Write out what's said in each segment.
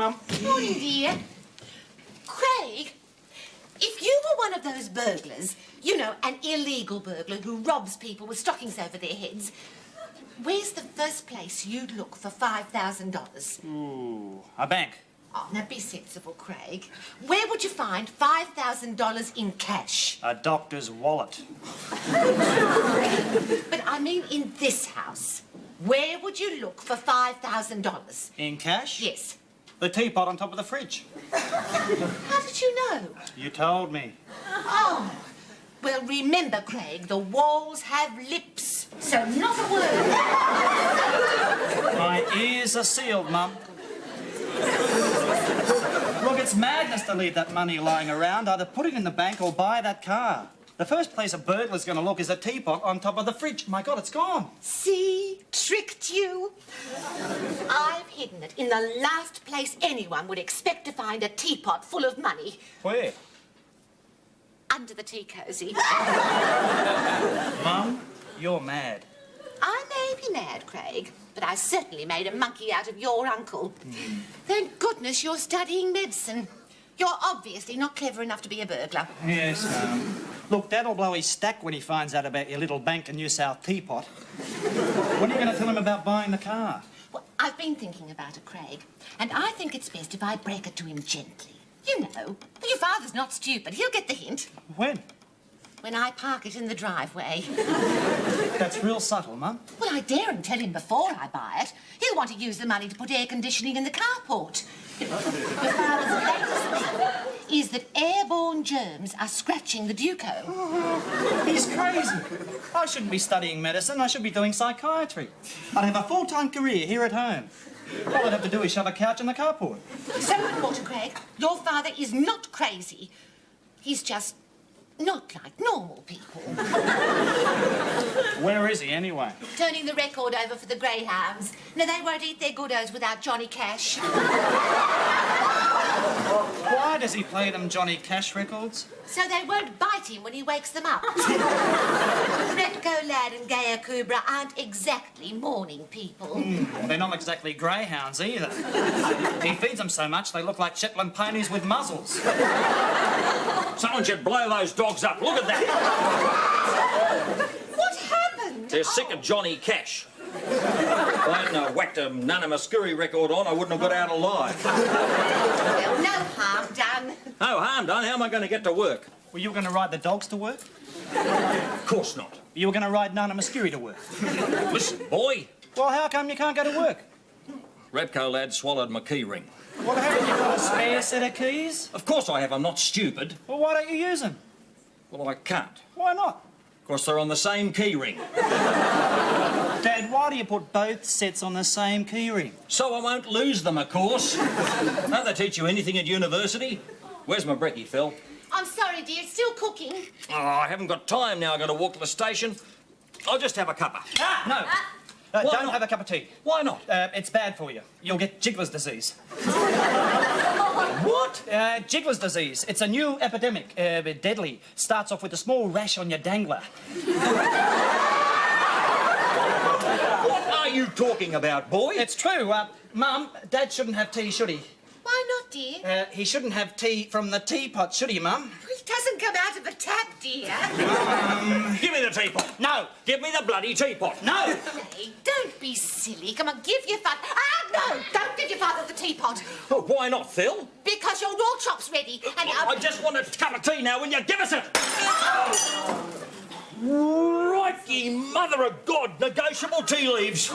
Mum. Morning, dear. Craig, if you were one of those burglars, you know, an illegal burglar who robs people with stockings over their heads, where's the first place you'd look for $5,000? Ooh, a bank. Oh, now be sensible, Craig. Where would you find $5,000 in cash? A doctor's wallet. But I mean in this house. Where would you look for $5,000? In cash? Yes. The teapot on top of the fridge. How did you know? You told me. Oh, well, remember, Craig, the walls have lips, so not a word. My ears are sealed, Mum. Look, it's madness to leave that money lying around. Either put it in the bank or buy that car. The first place a burglar's going to look is a teapot on top of the fridge. My God, it's gone. See? Tricked you. I've hidden it in the last place anyone would expect to find a teapot full of money. Where? Under the tea cosy. Mum, you're mad. I may be mad, Craig, but I certainly made a monkey out of your uncle. Thank goodness you're studying medicine. You're obviously not clever enough to be a burglar. Yes, Mum. Look, Dad'll blow his stack when he finds out about your little bank in New South teapot. When are you going to tell him about buying the car? Well, I've been thinking about it, Craig, and I think it's best if I break it to him gently. You know, your father's not stupid. He'll get the hint. When? When I park it in the driveway. That's real subtle, Mum. Well, I daren't tell him before I buy it. He'll want to use the money to put air conditioning in the carport. Your father's latest thing is that airborne germs are scratching the Duco. He's crazy. I shouldn't be studying medicine. I should be doing psychiatry. I'd have a full-time career here at home. All I'd have to do is shove a couch in the carport. So, Walter Craig, your father is not crazy. He's just not like normal people. Where is he, anyway? Turning the record over for the greyhounds. No, they won't eat their good O's without Johnny Cash. Why does he play them Johnny Cash records? So they won't bite him when he wakes them up. Retco Lad and Gaia Cobra aren't exactly morning people. They're not exactly greyhounds either. He feeds them so much they look like Shetland ponies with muzzles. Someone should blow those dogs up. Look at that. What happened? They're sick of Johnny Cash. If I hadn't whacked a Nana Muscuri record on, I wouldn't have got out alive. Well, no harm done. No harm done. How am I going to get to work? Were you going to ride the dogs to work? Of course not. You were going to ride Nana Muscuri to work? Listen, boy. Well, how come you can't go to work? Repco Lad swallowed my key ring. Well, haven't you got a spare set of keys? Of course I have. I'm not stupid. Well, why don't you use them? Well, I can't. Why not? Of course, they're on the same key ring. Dad, why do you put both sets on the same key ring? So I won't lose them, of course. Don't they teach you anything at university? Where's my brekkie, Phil? I'm sorry, dear. It's still cooking. Oh, I haven't got time now. I've got to walk to the station. I'll just have a cuppa. No. Why Don't not? have a cup of tea. Why not? It's bad for you. You'll get Jiggler's disease. What? Jiggler's disease. It's a new epidemic. Deadly. Starts off with a small rash on your dangler. What are you talking about, boy? It's true. Mum, Dad shouldn't have tea, should he? Why not, dear? He shouldn't have tea from the teapot, should he, Mum? It doesn't come out of a tap, dear. Give me the teapot. No. Give me the bloody teapot. No. Craig, don't be silly. Come on, give your father... no! Don't give your father the teapot. Oh, why not, Phil? Because your raw chop's ready, and... I just want a cup of tea now. Will you give us it? Right, ye mother of God. Negotiable tea leaves.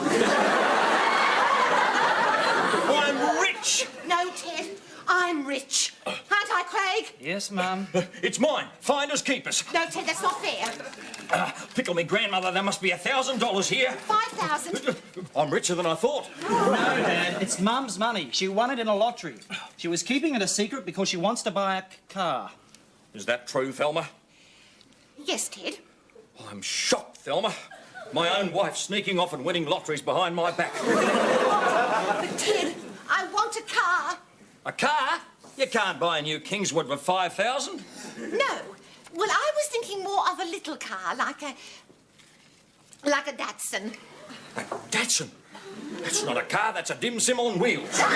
I'm rich. No, Ted, I'm rich. Aren't I, Craig? Yes, Mum. It's mine. Finders keepers. No, Ted, that's not fair. Pickle me grandmother, there must be $1,000 here. 5,000. I'm richer than I thought. No, Dad, it's Mum's money. She won it in a lottery. She was keeping it a secret because she wants to buy a car. Is that true, Thelma? Yes, Ted. I'm shocked, Thelma. My own wife sneaking off and winning lotteries behind my back. But, Ted, I want a car. A car? You can't buy a new Kingswood for $5,000. No. Well, I was thinking more of a little car, like a Datsun. A Datsun? That's not a car, that's a dim sim on wheels. You're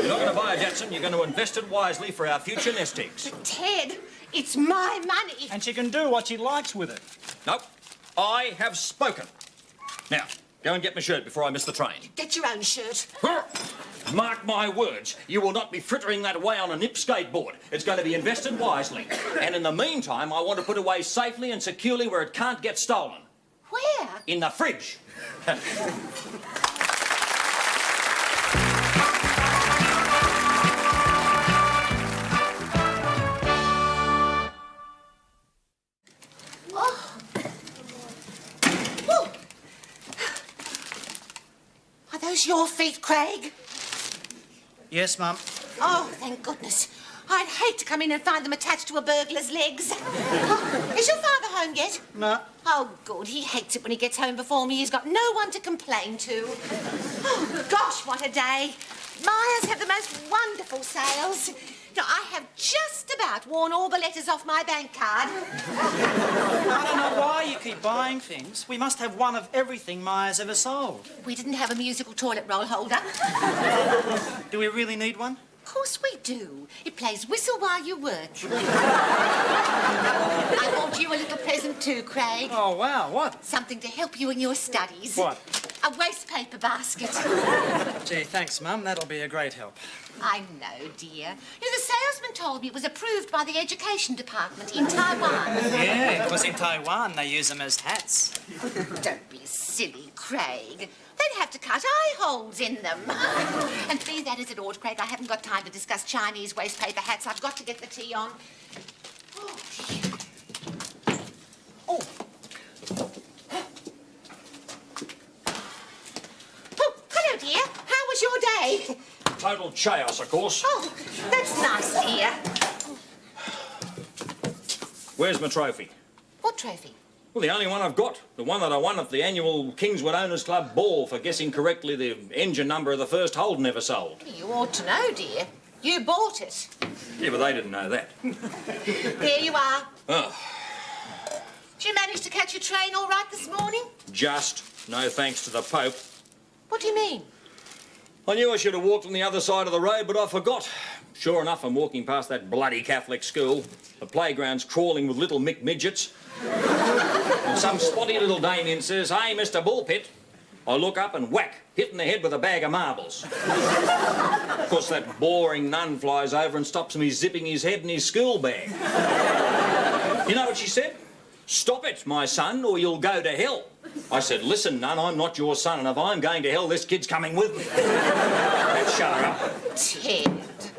not going to buy a Datsun, you're going to invest it wisely for our future nest eggs. But Ted, it's my money. And she can do what she likes with it. Nope, I have spoken. Now, go and get my shirt before I miss the train. Get your own shirt. Mark my words, you will not be frittering that away on a nip skateboard. It's going to be invested wisely. And in the meantime, I want to put it away safely and securely where it can't get stolen. Where? In the fridge. Are those your feet, Craig? Yes, Mum. Oh, thank goodness. I'd hate to come in and find them attached to a burglar's legs. Oh, is your father home yet? No. Oh, good. He hates it when he gets home before me. He's got no one to complain to. Oh, gosh, what a day. Myers have the most wonderful sales. Now, I have just about worn all the letters off my bank card. I don't know why you keep buying things. We must have one of everything Myers ever sold. We didn't have a musical toilet roll holder. Do we really need one? Of course we do. It plays whistle while you work. I bought you a little present too, Craig. Oh, wow, what? Something to help you in your studies. What? A waste paper basket. Gee, thanks, Mum. That'll be a great help. I know, dear. You know, the salesman told me it was approved by the education department in Taiwan. Yeah, because in Taiwan they use them as hats. Don't be silly, Craig. They'd have to cut eye holes in them. And be that as it ought, Craig, I haven't got time to discuss Chinese waste paper hats. I've got to get the tea on. Oh, dear. Oh. Oh, hello, dear. How was your day? Total chaos, of course. Oh, that's nice, dear. Where's my trophy? What trophy? Well, the only one I've got. The one that I won at the annual Kingswood Owners Club ball for guessing correctly the engine number of the first Holden ever sold. You ought to know, dear. You bought it. Yeah, but they didn't know that. There you are. Oh, Did you manage to catch your train all right this morning? just no thanks to the Pope. What do you mean? I knew I should have walked on the other side of the road, but I forgot. Sure enough, I'm walking past that bloody Catholic school. The playground's crawling with little Mick midgets. And some spotty little dame in says, "Hey, Mr. Bullpit." I look up and whack, hit in the head with a bag of marbles. Of course, that boring nun flies over and stops me zipping his head in his school bag. You know what she said? "Stop it, my son, or you'll go to hell." I said, "Listen, nun, I'm not your son, and if I'm going to hell, this kid's coming with me." Let's shut her up. Ted.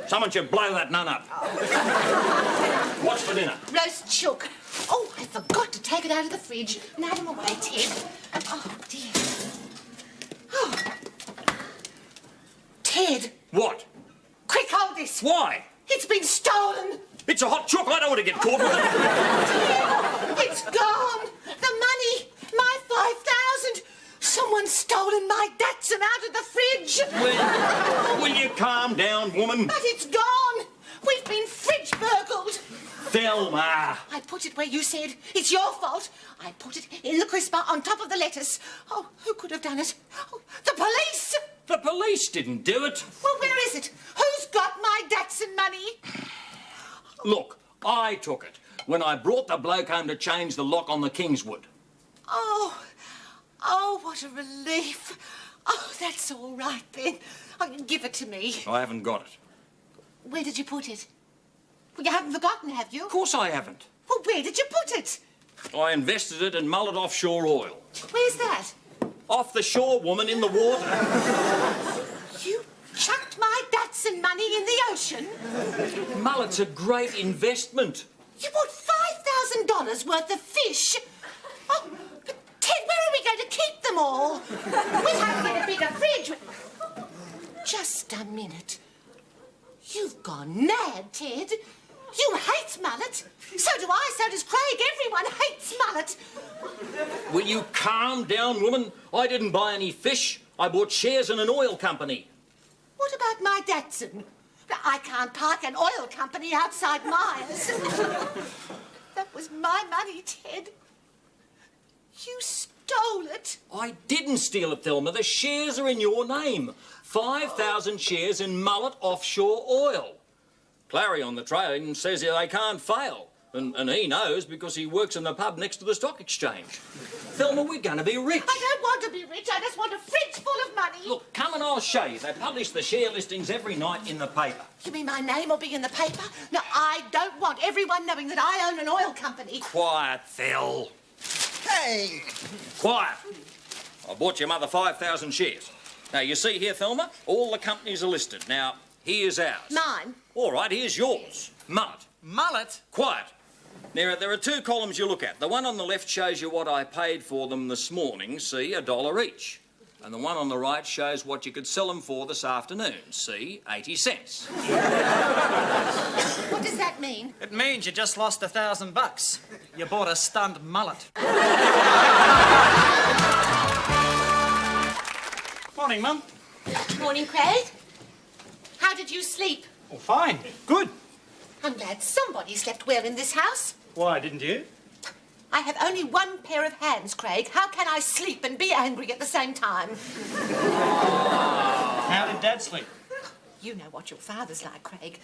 Someone should blow that nun up. What's for dinner? Roast chook. Oh, I forgot to take it out of the fridge. Now them away, Ted. Oh, dear. Oh. Ted. What? Quick, hold this. Why? It's been stolen. It's a hot chook. I don't want to get caught with it. Ted, it's gone. The money. My 5,000. Someone's stolen my Datsun out of the fridge. Will you calm down, woman? But it's gone. We've been fridge burgled. Thelma. I put it where you said. It's your fault. I put it in the crisper on top of the lettuce. Oh, who could have done it? Oh, the police! The police didn't do it. Well, where is it? Who's got my Datsun money? Look, I took it when I brought the bloke home to change the lock on the Kingswood. Oh, what a relief. Oh, that's all right then. Oh, give it to me. I haven't got it. Where did you put it? Well, you haven't forgotten, have you? Of course I haven't. Well, where did you put it? I invested it in mullet offshore oil. Where's that? Off the shore, woman, in the water. You chucked my Datsun money in the ocean? Mullet's a great investment. You bought $5,000 worth of fish? Oh, but Ted, where are we going to keep them all? We'll have to get a bigger fridge. Just a minute. You've gone mad, Ted. You hate mullet. So do I, so does Craig. Everyone hates mullet. Will you calm down, woman? I didn't buy any fish. I bought shares in an oil company. What about my Datsun? I can't park an oil company outside Myers. That was my money, Ted. You stole it. I didn't steal it, Thelma. The shares are in your name. 5,000 shares in Mullet Offshore Oil. Clary on the train says they can't fail. And he knows because he works in the pub next to the stock exchange. Thelma, we're going to be rich. I don't want to be rich. I just want a fridge full of money. Look, come and I'll show you. They publish the share listings every night in the paper. You mean my name will be in the paper? No, I don't want everyone knowing that I own an oil company. Quiet, Thel. Hey! Quiet. I bought your mother 5,000 shares. Now, you see here, Thelma, all the companies are listed. Now, here's ours. Mine? All right, here's yours. Mullet. Mullet? Quiet. Now, there are two columns you look at. The one on the left shows you what I paid for them this morning, see, $1 each. And the one on the right shows what you could sell them for this afternoon, see, 80 cents. What does that mean? It means you just lost $1,000. You bought a stunned mullet. Morning, Mum. Morning, Craig. How did you sleep? Oh, fine. Good. I'm glad somebody slept well in this house. Why, didn't you? I have only one pair of hands, Craig. How can I sleep and be angry at the same time? How did Dad sleep? You know what your father's like, Craig.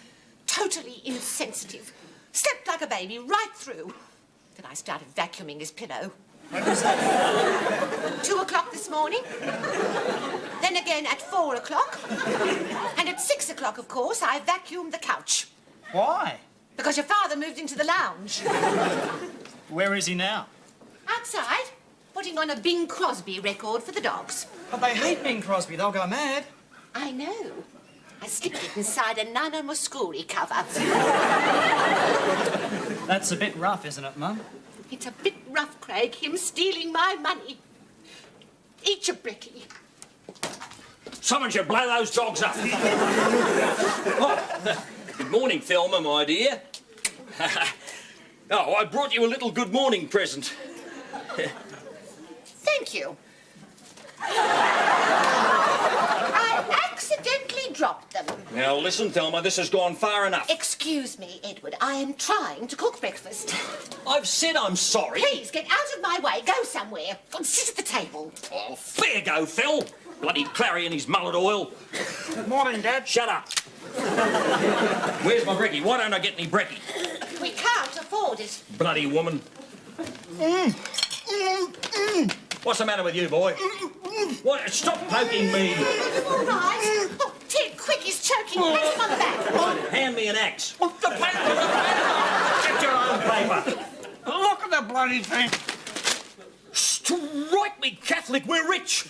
Totally insensitive. Slept like a baby right through. Then I started vacuuming his pillow. When was that? 2 o'clock this morning. Then again at 4 o'clock. And at 6 o'clock, of course, I vacuumed the couch. Why? Because your father moved into the lounge. Where is he now? Outside, putting on a Bing Crosby record for the dogs. But they hate Bing Crosby. They'll go mad. I know. I slipped it inside a Nana Muscuri cover. That's a bit rough, isn't it, Mum? It's a bit rough, Craig, him stealing my money. Eat your brekkie. Someone should blow those dogs up. Oh, good morning, Thelma, my dear. Oh, I brought you a little good morning present. Thank you. I accidentally dropped them. Now, listen, Thelma, this has gone far enough. Excuse me, Edward. I am trying to cook breakfast. I've said I'm sorry. Please, get out of my way. Go somewhere. Go and sit at the table. Oh, fair go, Phil. Bloody Clary and his mullet oil. Morning, Dad. Shut up. Where's my brekkie? Why don't I get any brekkie? We can't afford it. Bloody woman. What's the matter with you, boy? What? Stop poking me. All right. Oh, Ted, quick, he's choking. Pat him on the back. Hand me an axe. The paper! Get your own paper. Look at the bloody thing. Strike me, Catholic, we're rich.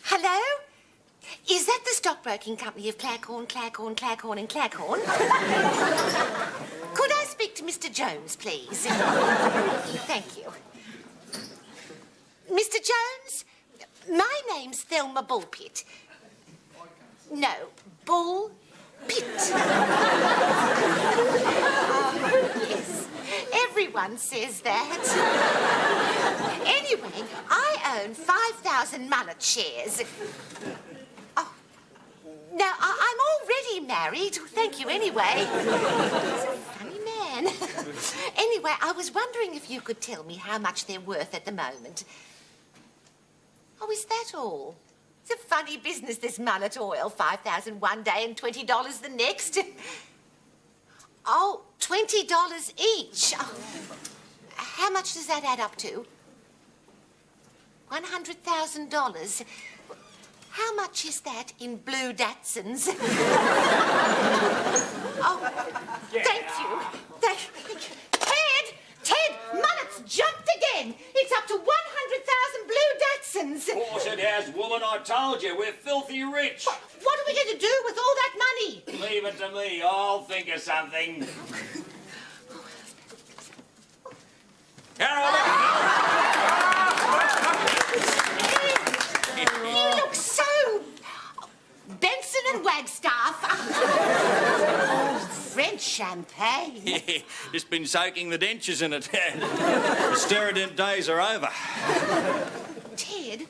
Hello? Is that the stockbroking company of Claghorn, Claghorn, Claghorn and Claghorn? Could I speak to Mr. Jones, please? Thank you. Mr. Jones, my name's Thelma Bullpit. No, Bull Pit. Yes, everyone says that. Anyway, I own 5,000 mullet shares. Oh, now, I'm already married. Thank you anyway. He's a funny man. Anyway, I was wondering if you could tell me how much they're worth at the moment. Oh, is that all? It's a funny business, this mullet oil. 5,000 one day and $20 the next. Oh, $20 each. Oh, how much does that add up to? $100,000. How much is that in blue Datsuns? Oh, thank you. Ted, mullet's jumped again. It's up to 100,000 blue Datsuns. Of course it has, woman. I told you, we're filthy rich. What are we going to do with all that money? Leave it to me. I'll think of something. You look so... Benson and Wagstaff. French champagne. Just been soaking the dentures in it. The Sterident days are over. Ted,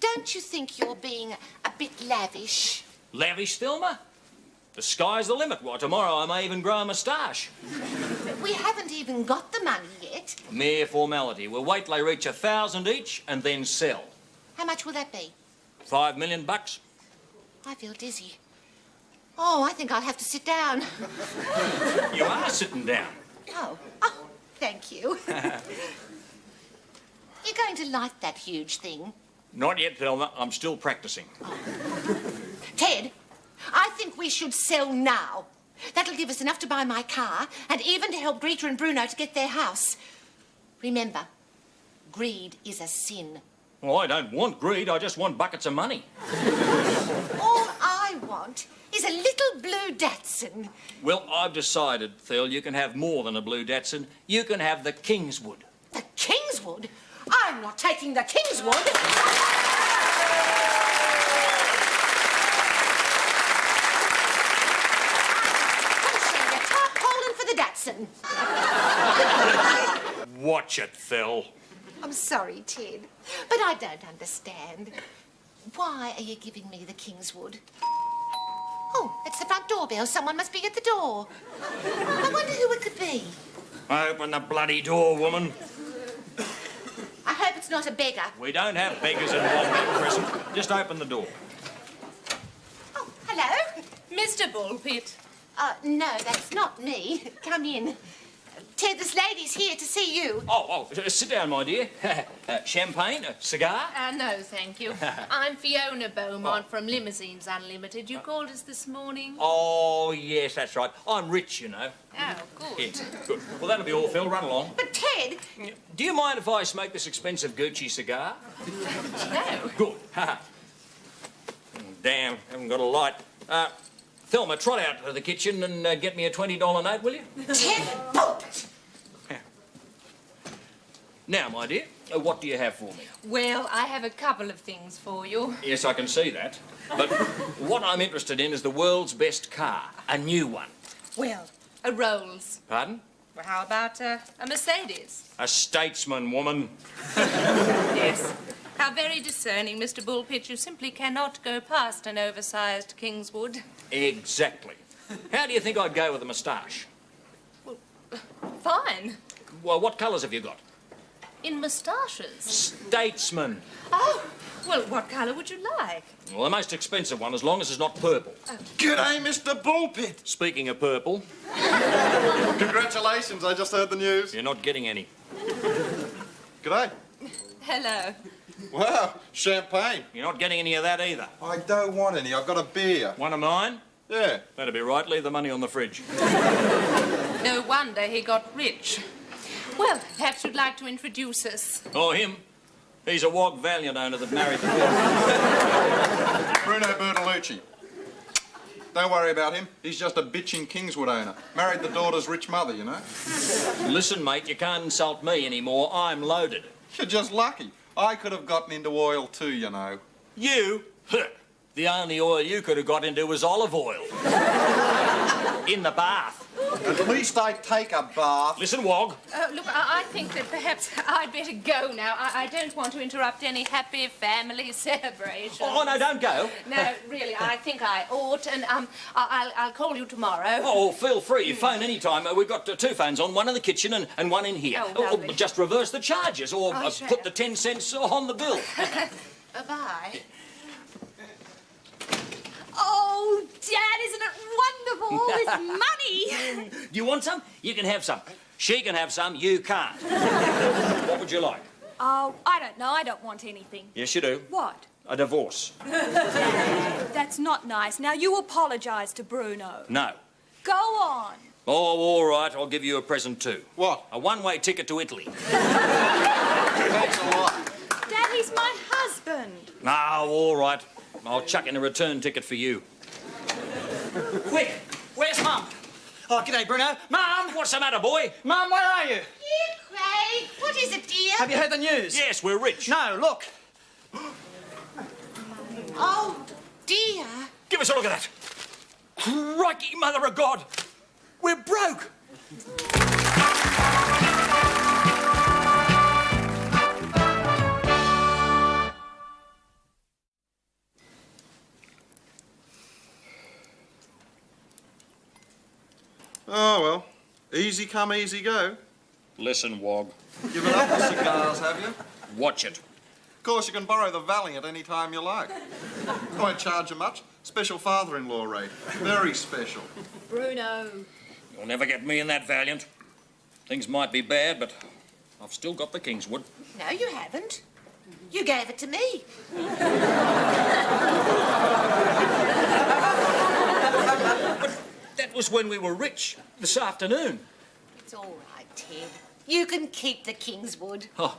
don't Don't you think you're being a bit lavish? Lavish, Thelma? The sky's the limit. Why, tomorrow I may even grow a moustache. We haven't even got the money yet. Mere formality. We'll wait till they reach 1,000 each and then sell. How much will that be? $5 million bucks. I feel dizzy. Oh, I think I'll have to sit down. You are sitting down. Oh, thank you. You're going to light that huge thing? Not yet, Thelma. I'm still practicing. Ted, I think we should sell now. That'll give us enough to buy my car and even to help Greta and Bruno to get their house. Remember, greed is a sin. Well, I don't want greed. I just want buckets of money. All I want is a little blue Datsun. Well, I've decided, Thel, you can have more than a blue Datsun. You can have the Kingswood. The Kingswood? I'm not taking the Kingswood. For the Datsun. Watch it, Thel. I'm sorry, Ted, but I don't understand. Why are you giving me the Kingswood? Oh, it's the front doorbell. Someone must be at the door. I wonder who it could be. Open the bloody door, woman. I hope it's not a beggar. We don't have beggars in Wombat Crescent. Just open the door. Oh, hello. Mr. Bullpit. No, that's not me. Come in. Ted, this lady's here to see you. Sit down, my dear. Champagne? A cigar? No, thank you. I'm Fiona Beaumont from Limousines Unlimited. You called us this morning? Oh, yes, that's right. I'm rich, you know. Oh, good. Yes, good. Well, that'll be all, Phil. Run along. But, Ted... Do you mind if I smoke this expensive Gucci cigar? No. Good. Damn, haven't got a light. Thelma, trot out to the kitchen and get me a $20 note, will you? Ted Bullpit! Now, my dear, what do you have for me? Well, I have a couple of things for you. Yes, I can see that. But what I'm interested in is the world's best car, a new one. Well, a Rolls. Pardon? Well, how about a Mercedes? A statesman, woman. Yes. How very discerning, Mr. Bullpit. You simply cannot go past an oversized Kingswood. Exactly. How do you think I'd go with a moustache? Fine. Well, what colours have you got? In moustaches. Statesman. Oh, well, what colour would you like? Well, the most expensive one, as long as it's not purple. G'day, Mr. Bullpit. Speaking of purple, Congratulations, I just heard the news. you're not getting any. G'day. Hello. Wow, champagne. You're not getting any of that either. I don't want any, I've got a beer. One of mine? Yeah. That'd be right. Leave the money on the fridge. No wonder he got rich. Well, perhaps you'd like to introduce us. Oh, him? He's a Wog Valiant owner that married the Bruno Bertolucci. Don't worry about him, he's just a bitching Kingswood owner. Married the daughter's rich mother, you know. Listen, mate, you can't insult me anymore. I'm loaded. You're just lucky. I could have gotten into oil too, you know. You? The only oil you could have got into was olive oil. In the bath. At least I take a bath. Listen, Wog. Look, I think that perhaps I'd better go now. I don't want to interrupt any happy family celebration. Oh, no, don't go. No, really, I think I ought, and I'll call you tomorrow. Oh, feel free. Phone any time. We've got two phones on, one in the kitchen and one in here. Oh, lovely. Just reverse the charges or sure. put the 10 cents on the bill. Bye. Oh, Dad, isn't it wonderful? All this money. Do you want some? You can have some. She can have some. You can't. What would you like? Oh, I don't know. I don't want anything. Yes, you do. What? A divorce. That's not nice. Now, you apologise to Bruno. No. Go on. Oh, all right. I'll give you a present too. What? A one-way ticket to Italy. Thanks a lot. Dad, he's my husband. No, all right. I'll chuck in a return ticket for you. Quick, where's Mum? Oh, g'day, Bruno. Mum! What's the matter, boy? Mum, where are you? Here, Craig. What is it, dear? Have you heard the news? Yes, we're rich. No, look. Oh, dear. Give us a look at that. Crikey, mother of God. We're broke. Oh, well. Easy come, easy go. Listen, Wog. Given up the cigars, have you? Watch it. Of course, you can borrow the Valiant any time you like. I won't charge you much. Special father-in-law rate. Very special. Bruno. You'll never get me in that Valiant. Things might be bad, but I've still got the Kingswood. No, you haven't. You gave it to me. That was when we were rich, this afternoon. It's all right, Ted. You can keep the Kingswood. Oh,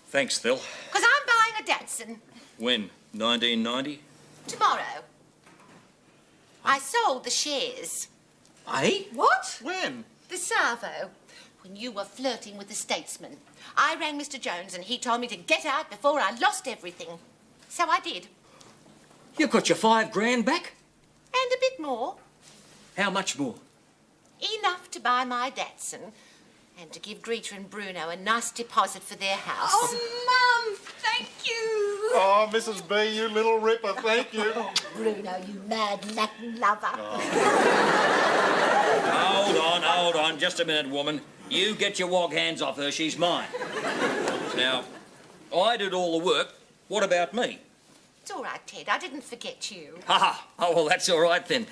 thanks, Phil. Because I'm buying a Datsun When? 1990? tomorrow. I sold the shares. Eh? What? When? The Savo. When you were flirting with the statesman. I rang Mr. Jones and he told me to get out before I lost everything. So I did. You got your $5,000 back? And a bit more. How much more? Enough to buy my Datsun and to give Greta and Bruno a nice deposit for their house. Oh, Mum, thank you. Oh, Mrs. B, you little ripper, thank you. Bruno, you mad Latin lover. Hold on, just a minute, woman. You get your Wog hands off her, she's mine. Now, I did all the work. What about me? It's all right, Ted. I didn't forget you. Ha! Oh, well, that's all right then.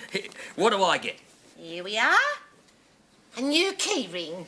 What do I get? Here we are. A new key ring.